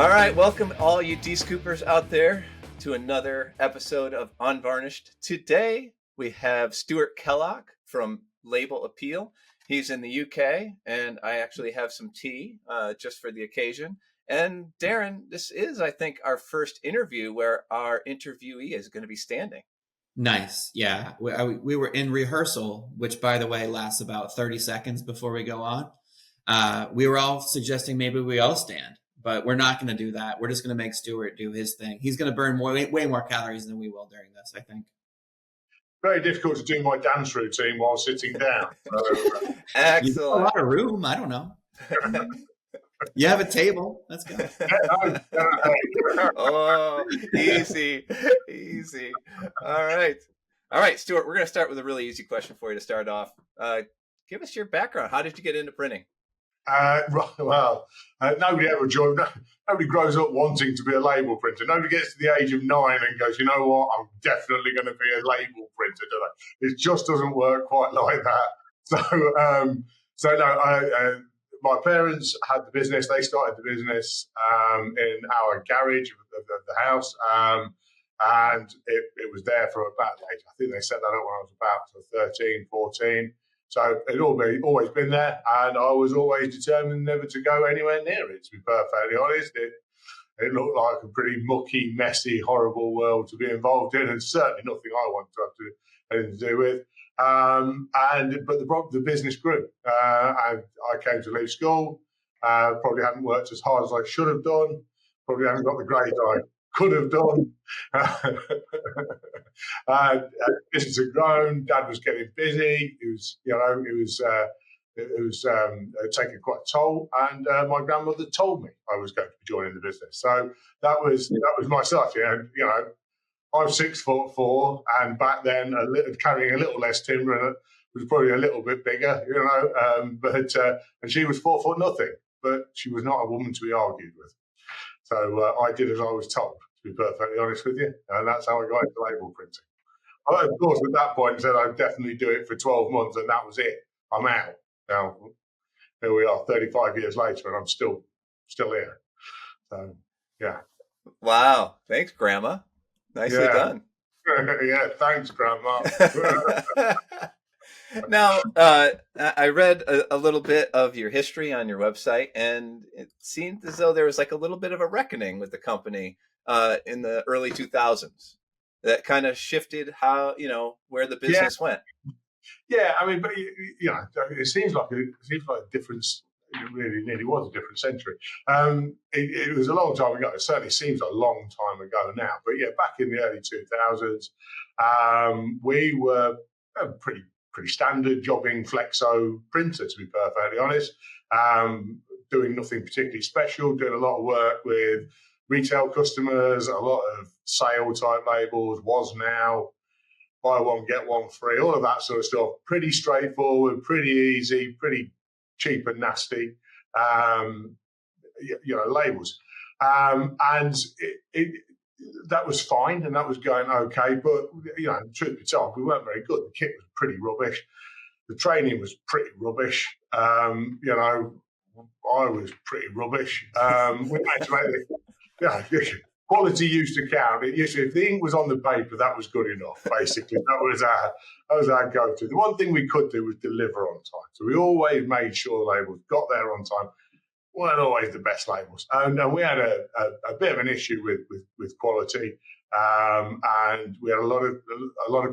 All right, welcome all you D-scoopers out there to another episode of Unvarnished. Today we have Stuart Kellock from Label Apeel. He's in the UK, and I actually have some tea just for the occasion. And Darren, this is, I think, our first interview where our interviewee is going to be standing. Nice. Yeah. We were in rehearsal, which, by the way, lasts about 30 seconds before we go on. We were all suggesting maybe we all stand, but we're not going to do that. We're just going to make Stuart do his thing. He's going to burn way more calories than we will during this, I think. Very difficult to do my dance routine while sitting down. Excellent. You have a lot of room. I don't know. You have a table. Let's go. Oh, easy. All right, Stuart, we're going to start with a really easy question for you to start off. Give us your background. How did you get into printing? Nobody grows up wanting to be a label printer. Nobody gets to the age of 9 and goes, you know what, I'm definitely going to be a label printer, do they? It just doesn't work quite like that. My parents had the business. They started the business in our garage of the house, and it was there for about, I think they set that up when I was about 13, 14. So it always been there, and I was always determined never to go anywhere near it, to be perfectly honest. It looked like a pretty mucky, messy, horrible world to be involved in, and certainly nothing I wanted to have anything to do with. But the business grew, and I came to leave school. Probably hadn't worked as hard as I should have done. Probably haven't got the grades I could have done. Business had grown. Dad was getting busy. It was taking quite a toll. And my grandmother told me I was going to be joining the business. So that was my start. I'm 6'4", and back then carrying a little less timber and was probably a little bit bigger, and she was 4 foot nothing, but she was not a woman to be argued with. So I did as I was told, to be perfectly honest with you, and that's how I got into label printing. I, of course, at that point said I'd definitely do it for 12 months, and that was it. I'm out. Now, here we are, 35 years later, and I'm still here. So, yeah. Wow. Thanks, Grandma. Nicely done. Yeah, thanks, Grandma. Now, I read a little bit of your history on your website, and it seemed as though there was like a little bit of a reckoning with the company in the early 2000s that kind of shifted where the business went. Yeah, I mean, but it seems like a difference. It really nearly was a different century. It was a long time ago. It certainly seems a long time ago now. But yeah, back in the early 2000s, we were a pretty standard jobbing flexo printer, to be perfectly honest. Doing nothing particularly special, doing a lot of work with retail customers, a lot of sale type labels, was now, buy one, get one free, all of that sort of stuff. Pretty straightforward, pretty easy, pretty cheap and nasty, labels. And that was fine, and that was going okay. But, truth be told, we weren't very good. The kit was pretty rubbish. The training was pretty rubbish. I was pretty rubbish. We had to make quality used to count. It used to, if the ink was on the paper, that was good enough, basically. That was our go-to. The one thing we could do was deliver on time. So we always made sure the labels got there on time. Weren't always the best labels. And we had a bit of an issue with quality. And we had a lot of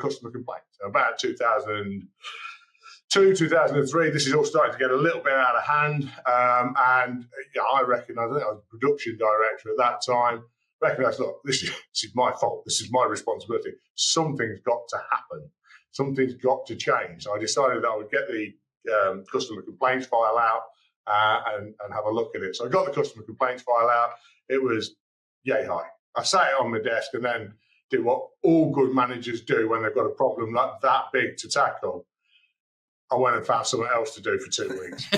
customer complaints. About 2002, 2003, this is all starting to get a little bit out of hand. I recognise, I think I was production director at that time, recognise, look, this is my fault. This is my responsibility. Something's got to happen. Something's got to change. So I decided that I would get the customer complaints file out and have a look at it. So I got the customer complaints file out. It was yay high. I sat it on my desk and then did what all good managers do when they've got a problem like that big to tackle. I went and found something else to do for 2 weeks.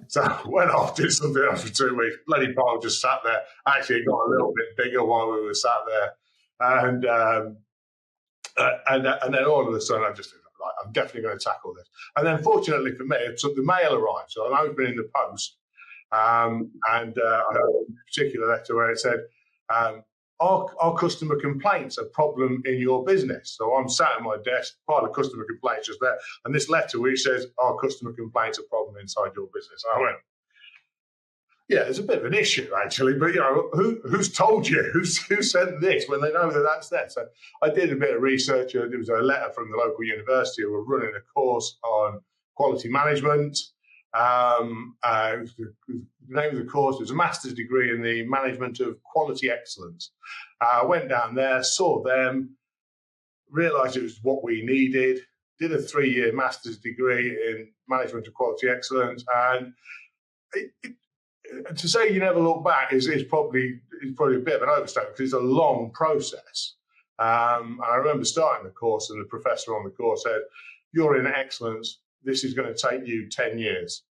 So I went off, did something else for 2 weeks. Bloody pile just sat there. Actually, it got a little bit bigger while we were sat there. And then all of a sudden, I just like, I'm definitely going to tackle this. And then fortunately for me, the mail arrived. So I'm opening the post. And I had a particular letter where it said, are customer complaints a problem in your business? So I'm sat at my desk, part of customer complaints just there, and this letter which says, are customer complaints a problem inside your business? I went, yeah, there's a bit of an issue actually, but who's told you? Who sent this when they know that that's there? So I did a bit of research. There was a letter from the local university who were running a course on quality management. The name of the course was a master's degree in the management of quality excellence. Went down there, saw them, realised it was what we needed, did a 3-year master's degree in management of quality excellence, and to say you never look back is probably a bit of an overstatement because it's a long process. And I remember starting the course, and the professor on the course said, "You're in excellence. This is going to take you 10 years."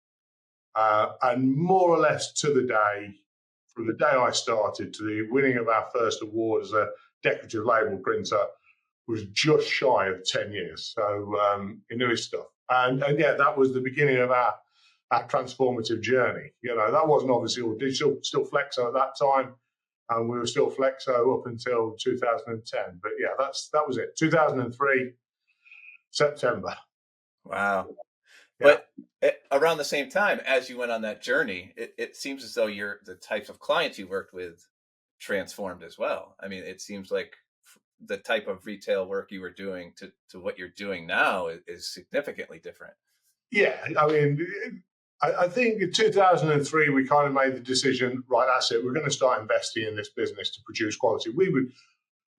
And more or less to the day, from the day I started to the winning of our first award as a decorative label printer, was just shy of 10 years. So he knew his stuff. And yeah, that was the beginning of our transformative journey. That wasn't obviously all digital, still Flexo at that time. And we were still Flexo up until 2010. But yeah, that was it. 2003, September. Wow. Yeah. But around the same time, as you went on that journey, it seems as though the types of clients you worked with transformed as well. I mean, it seems like the type of retail work you were doing to what you're doing now is significantly different. Yeah, I mean, I think in 2003, we kind of made the decision, right, that's it. We're going to start investing in this business to produce quality. We'd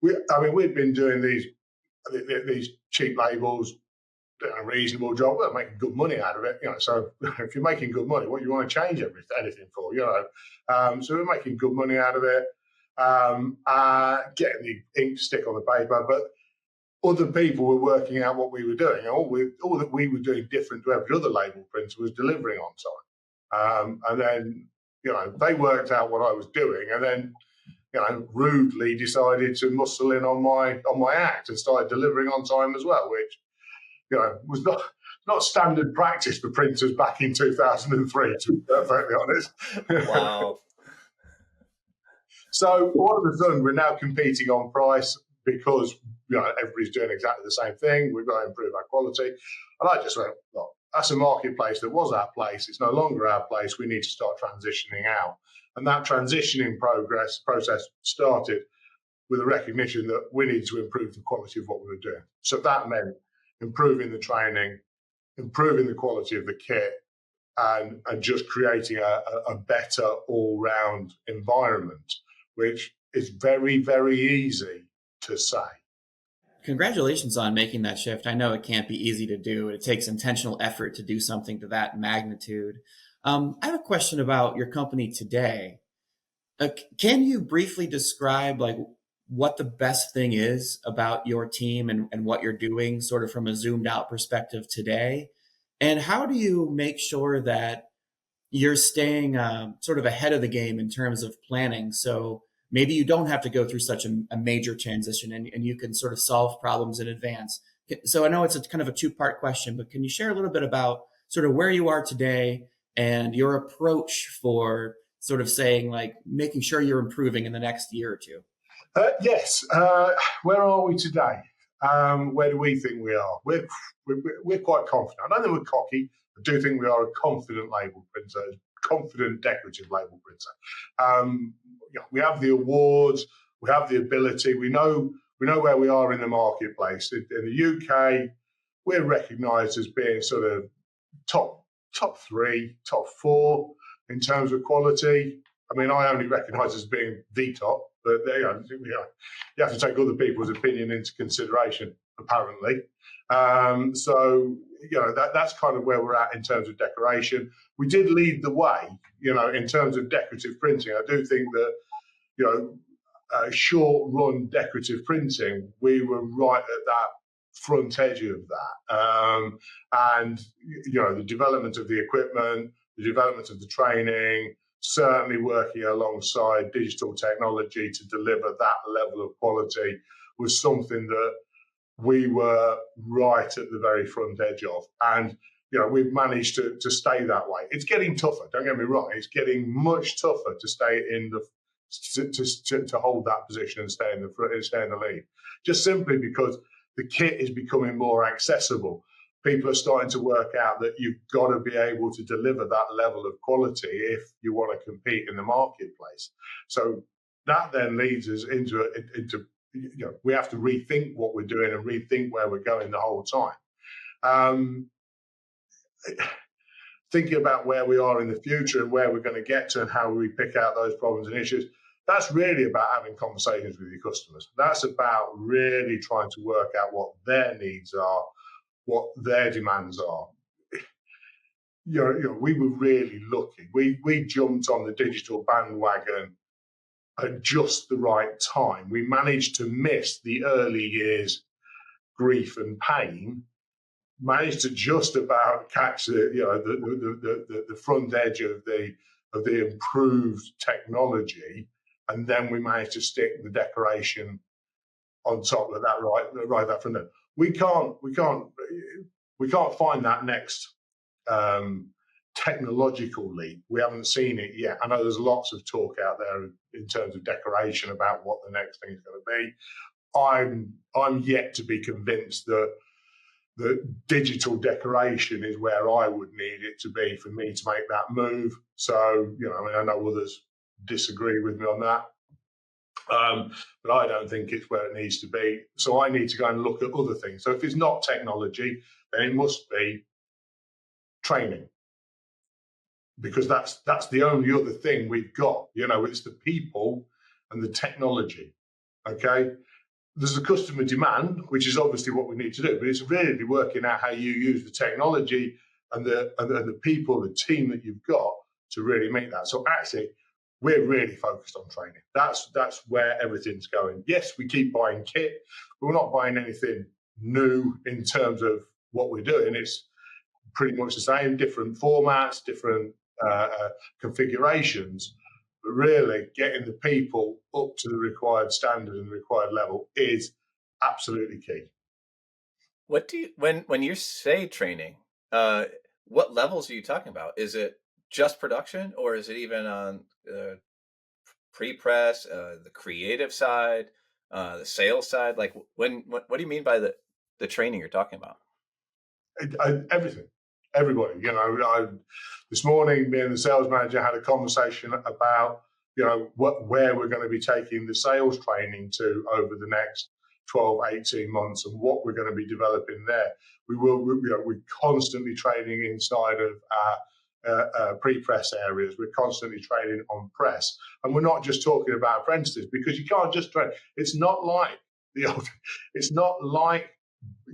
been doing these cheap labels, doing a reasonable job. We're making good money out of it, So if you're making good money, what do you want to change anything for, So we're making good money out of it, getting the ink to stick on the paper, but other people were working out what we were doing. All that we were doing different to every other label printer was delivering on time. And then, they worked out what I was doing, and then, rudely decided to muscle in on my act and started delivering on time as well, which, was not standard practice for printers back in 2003, to be perfectly honest. Wow. So all of a sudden, we're now competing on price because everybody's doing exactly the same thing. We've got to improve our quality. And I just went, look, that's a marketplace that was our place. It's no longer our place. We need to start transitioning out. And that transitioning process started with a recognition that we needed to improve the quality of what we were doing. So that meant improving the training, improving the quality of the kit, and just creating a better all-round environment, which is very, very easy to say. Congratulations on making that shift. I know it can't be easy to do. It takes intentional effort to do something to that magnitude. I have a question about your company today. Can you briefly describe what the best thing is about your team and what you're doing sort of from a zoomed out perspective today? And how do you make sure that you're staying sort of ahead of the game in terms of planning? So maybe you don't have to go through such a major transition and you can sort of solve problems in advance. So I know it's a kind of a two-part question, but can you share a little bit about sort of where you are today and your approach for sort of saying, making sure you're improving in the next year or two? Yes. Where are we today? Where do we think we are? We're quite confident. I don't think we're cocky. I do think we are a confident label printer, confident decorative label printer. We have the awards, we have the ability, we know where we are in the marketplace. In the UK, we're recognised as being sort of top 3, top 4 in terms of quality. I mean, I only recognise as being the top, but you have to take other people's opinion into consideration, apparently. So that's kind of where we're at in terms of decoration. We did lead the way, in terms of decorative printing. I do think that, short run decorative printing, we were right at that front edge of that. And the development of the equipment, the development of the training, certainly working alongside digital technology to deliver that level of quality was something that we were right at the very front edge of. And we've managed to stay that way. It's getting tougher. Don't get me wrong. It's getting much tougher to stay in the to hold that position and stay in the lead. Just simply because the kit is becoming more accessible. People are starting to work out that you've got to be able to deliver that level of quality if you want to compete in the marketplace. So that then leads us into we have to rethink what we're doing and rethink where we're going the whole time. Thinking about where we are in the future and where we're going to get to and how we pick out those problems and issues, that's really about having conversations with your customers. That's about really trying to work out what their needs are, what their demands are. We were really lucky. We jumped on the digital bandwagon at just the right time. We managed to miss the early years grief and pain, managed to just about catch the front edge of the improved technology, and then we managed to stick the decoration on top of that right that from there. We can't find that next technological leap. We haven't seen it yet. I know there's lots of talk out there in terms of decoration about what the next thing is going to be. I'm yet to be convinced that the digital decoration is where I would need it to be for me to make that move. So, I know others disagree with me on that. But I don't think it's where it needs to be. So I need to go and look at other things. So if it's not technology, then it must be training. Because that's the only other thing we've got. It's the people and the technology. Okay? There's a customer demand, which is obviously what we need to do, but it's really working out how you use the technology and the people, the team that you've got to really make that. So actually, we're really focused on training. That's where everything's going. Yes, we keep buying kit, but we're not buying anything new in terms of what we're doing. It's pretty much the same, different formats, different configurations. But really, getting the people up to the required standard and the required level is absolutely key. What do you when you say training? What levels are you talking about? Is it just production, or is it even on pre-press, the creative side, the sales side? Like, what do you mean by the training you're talking about? Everything, everybody. This morning, me and the sales manager had a conversation about where we're going to be taking the sales training to over the next 12, 18 months and what we're going to be developing there. We're constantly training inside of our pre-press areas. We're constantly training on press. And we're not just talking about apprentices, because you can't just train. It's not like it's not like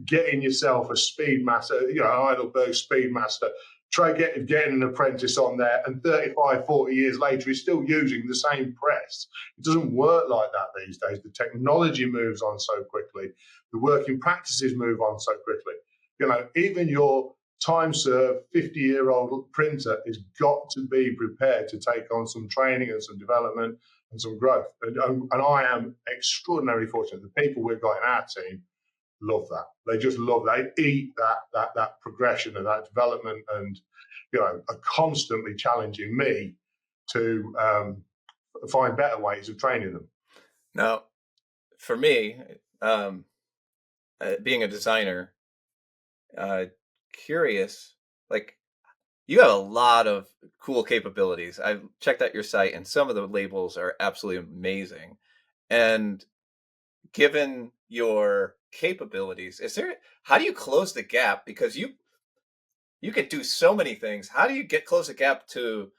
getting yourself a Speedmaster, an Heidelberg Speedmaster, try getting an apprentice on there, and 35, 40 years later, he's still using the same press. It doesn't work like that these days. The technology moves on so quickly. The working practices move on so quickly. Even your time-served 50-year-old printer has got to be prepared to take on some training and some development and some growth. And I am extraordinarily fortunate. The people we've got in our team love that. They just love that. They eat that progression and that development, and are constantly challenging me to find better ways of training them. Now, for me, being a designer, curious, like, you have a lot of cool capabilities. I've checked out your site, and some of the labels are absolutely amazing. And given your capabilities, how do you close the gap? Because you could do so many things. How do you close the gap to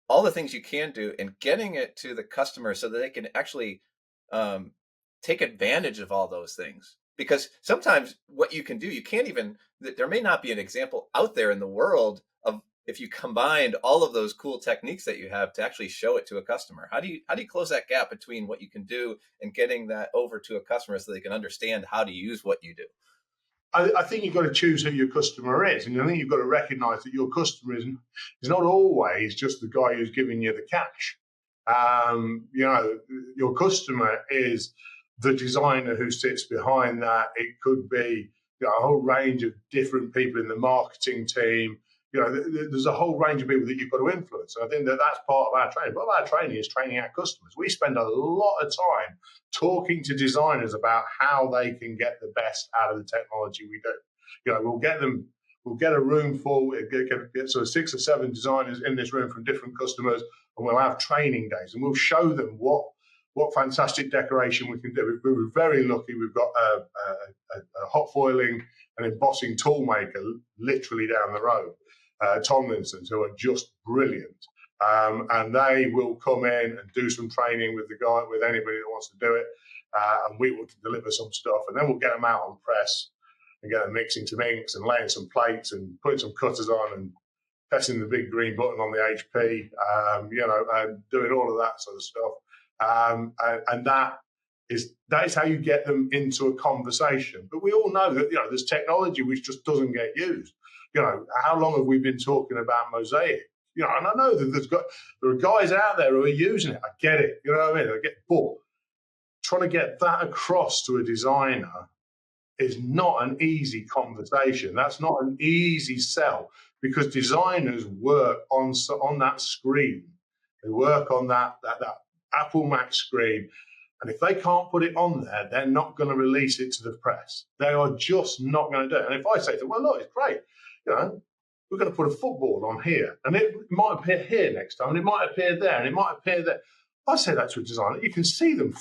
all the things you can do and getting it to the customer so that they can actually take advantage of all those things? Because sometimes what you can do, you can't even, there may not be an example out there in the world of, if you combined all of those cool techniques that you have to actually show it to a customer. How do you close that gap between what you can do and getting that over to a customer so they can understand how to use what you do? I think you've got to choose who your customer is, and I think you've got to recognise that your customer is not always just the guy who's giving you the cash. Your customer is the designer who sits behind that. It could be a whole range of different people in the marketing team. There's a whole range of people that you've got to influence. And I think that that's part of our training. Part of our training is training our customers. We spend a lot of time talking to designers about how they can get the best out of the technology we do. We'll get a room full, get sort of 6 or 7 designers in this room from different customers, and we'll have training days, and we'll show them what fantastic decoration we can do. We were very lucky. We've got a hot foiling and embossing tool maker literally down the road, Tomlinson's, who are just brilliant. And they will come in and do some training with anybody that wants to do it. And we will deliver some stuff, and then we'll get them out on press and get them mixing some inks and laying some plates and putting some cutters on and pressing the big green button on the HP, and doing all of that sort of stuff. And that is how you get them into a conversation. But we all know that there's technology which just doesn't get used. How long have we been talking about mosaic? And I know that there are guys out there who are using it. I get it. You know what I mean? But trying to get that across to a designer is not an easy conversation. That's not an easy sell, because designers work on that screen. They work on that Apple Mac screen. And if they can't put it on there, they're not going to release it to the press. They are just not going to do it. And if I say to them, well, look, it's great. We're going to put a football on here, and it might appear here next time, and it might appear there, and it might appear there. I say that to a designer. You can see them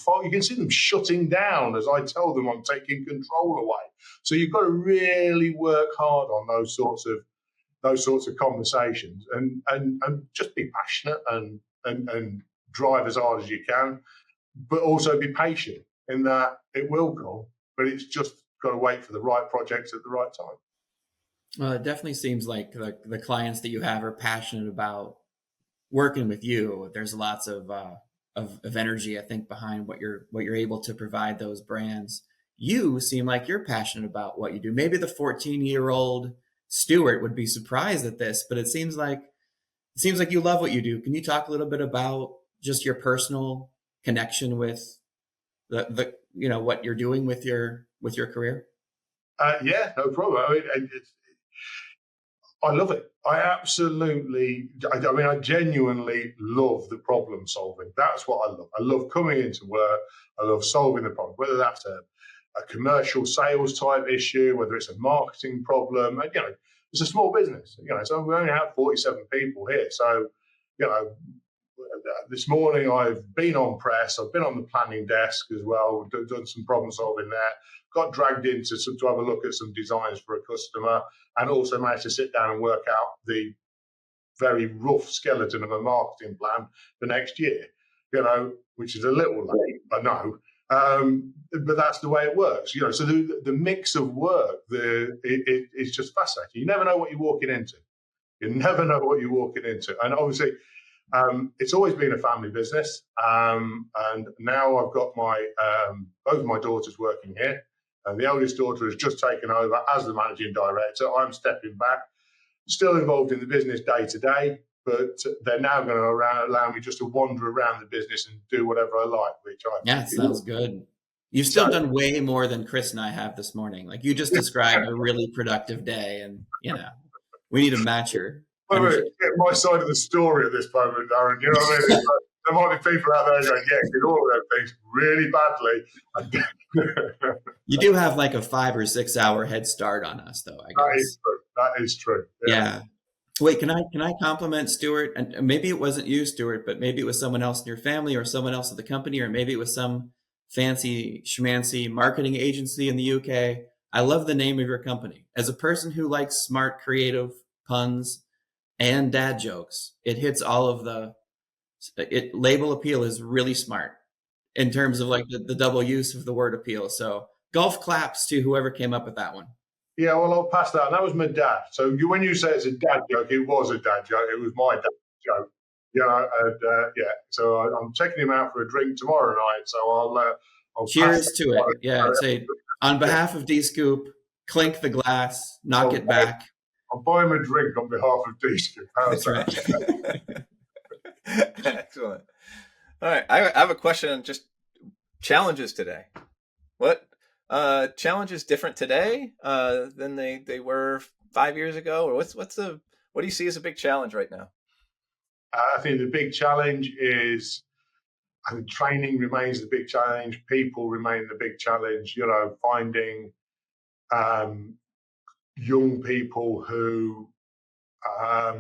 shutting down as I tell them I'm taking control away. So you've got to really work hard on those sorts of conversations, and just be passionate and drive as hard as you can, but also be patient in that it will come, but it's just got to wait for the right projects at the right time. Well, it definitely seems like the clients that you have are passionate about working with you. There's lots of energy, I think, behind what you're able to provide those brands. You seem like you're passionate about what you do. Maybe the 14-year-old Stuart would be surprised at this, but it seems like you love what you do. Can you talk a little bit about just your personal connection with the what you're doing with your career? Yeah, no problem. I love it. I genuinely love the problem solving. That's what I love. I love coming into work. I love solving the problem, whether that's a commercial sales type issue, whether it's a marketing problem. It's a small business. So we only have 47 people here. So, this morning I've been on press. I've been on the planning desk as well. Done some problem solving there. Got dragged in to have a look at some designs for a customer, and also managed to sit down and work out the very rough skeleton of a marketing plan for next year, which is a little late, I know. But that's the way it works, so the mix of work, it's just fascinating. You never know what you're walking into. And obviously, it's always been a family business. And now I've got both my daughters working here. And the eldest daughter has just taken over as the managing director. I'm stepping back, still involved in the business day to day, but they're now going to allow me just to wander around the business and do whatever I like, sounds good. You've still done way more than Chris and I have this morning. Like, you just described a really productive day, and we need to match your get my side of the story at this moment, Darren. You know what I mean? There might be people out there going, yeah, did all of those things really badly. You do have like a 5 or 6 hour head start on us, though, I guess. That is true. Yeah. Wait, can I compliment Stuart? And maybe it wasn't you, Stuart, but maybe it was someone else in your family, or someone else at the company, or maybe it was some fancy schmancy marketing agency in the UK. I love the name of your company. As a person who likes smart, creative puns and dad jokes, it hits all of Label Apeel is really smart in terms of like the double use of the word appeal. So golf claps to whoever came up with that one. Yeah, well, I'll pass that. That was my dad. So when you say it's a dad joke, it was a dad joke. It was my dad joke. So I'm taking him out for a drink tomorrow night. So I'll cheers to it. Yeah, say on behalf of D-Scoop, clink the glass, knock it back. I'll buy him a drink on behalf of D-Scoop. That's right. Excellent. All right, I have a question on just challenges today. What challenges different today than they were 5 years ago, or what do you see as a big challenge right now? I think the big challenge is, I think training remains the big challenge. People remain the big challenge. Finding young people who are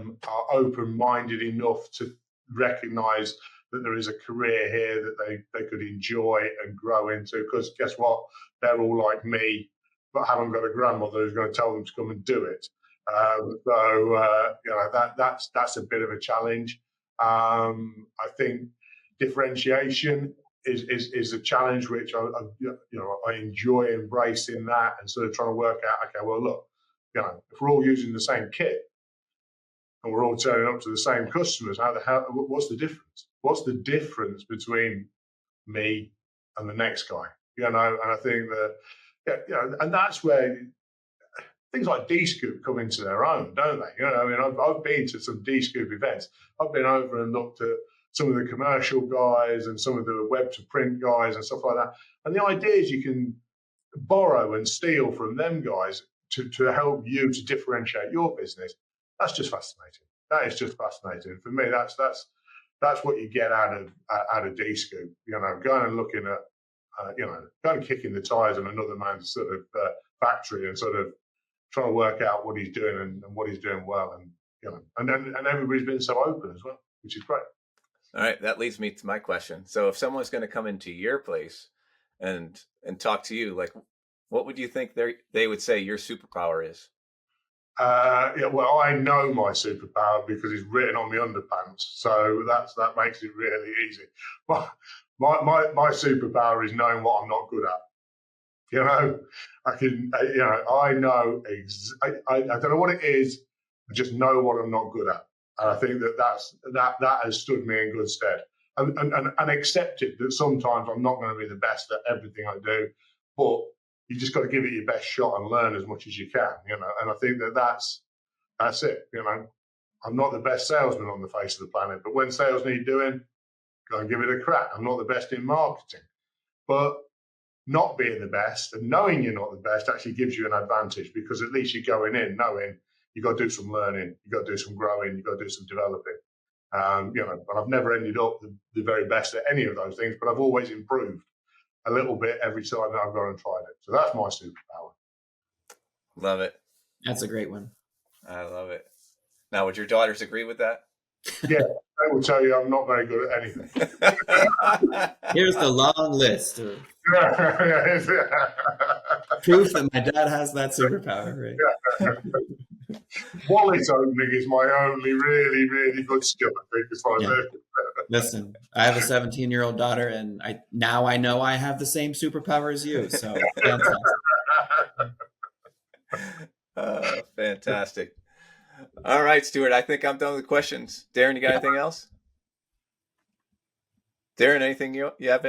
open-minded enough to recognise that there is a career here that they could enjoy and grow into. Because guess what? They're all like me, but haven't got a grandmother who's going to tell them to come and do it. That's a bit of a challenge. I think differentiation is a challenge which I enjoy embracing that and sort of trying to work out. Okay, well, look, if we're all using the same kit and we're all turning up to the same customers, what's the difference? What's the difference between me and the next guy? And I think that, and that's where things like D-Scoop come into their own, don't they? I've been to some D-Scoop events. I've been over and looked at some of the commercial guys and some of the web to print guys and stuff like that. And the idea is you can borrow and steal from them guys to help you to differentiate your business. That's just fascinating. That is just fascinating. For me, that's what you get out of D-Scoop. Going and looking at, going and kicking the tires on another man's sort of factory and sort of trying to work out what he's doing and what he's doing well, and everybody's been so open as well, which is great. All right, that leads me to my question. So, if someone's going to come into your place and talk to you, like, what would you think they would say your superpower is? Well, I know my superpower because it's written on my underpants, so that makes it really easy. But my superpower is knowing what I'm not good at. I know. I don't know what it is. I just know what I'm not good at, and I think that has stood me in good stead. And accepted that sometimes I'm not going to be the best at everything I do, but you just got to give it your best shot and learn as much as you can. And I think that's it. I'm not the best salesman on the face of the planet, but when sales need doing, go and give it a crack. I'm not the best in marketing, but not being the best and knowing you're not the best actually gives you an advantage, because at least you're going in knowing you've got to do some learning, you've got to do some growing, you've got to do some developing. And I've never ended up the very best at any of those things, but I've always improved a little bit every time that I've gone and tried it. So that's my superpower. Love it. That's a great one. I love it. Now, would your daughters agree with that? Yeah, they will tell you I'm not very good at anything. Here's the long list of proof that my dad has that superpower. Right? Wallet opening is my only really, really good skill, I think, as far as Listen, I have a 17-year-old daughter, and I know I have the same superpower as you. So fantastic. All right, Stuart, I think I'm done with questions. Darren, you got anything else? Darren, anything you have?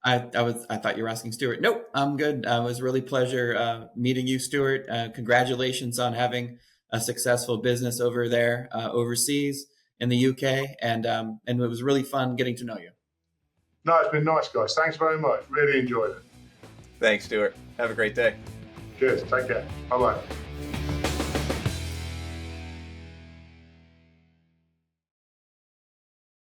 I thought you were asking Stuart. Nope, I'm good. It was really a pleasure meeting you, Stuart. Congratulations on having a successful business over there overseas in the UK, and it was really fun getting to know you. No, it's been nice, guys. Thanks very much. Really enjoyed it. Thanks, Stuart. Have a great day. Cheers. Take care. Bye-bye.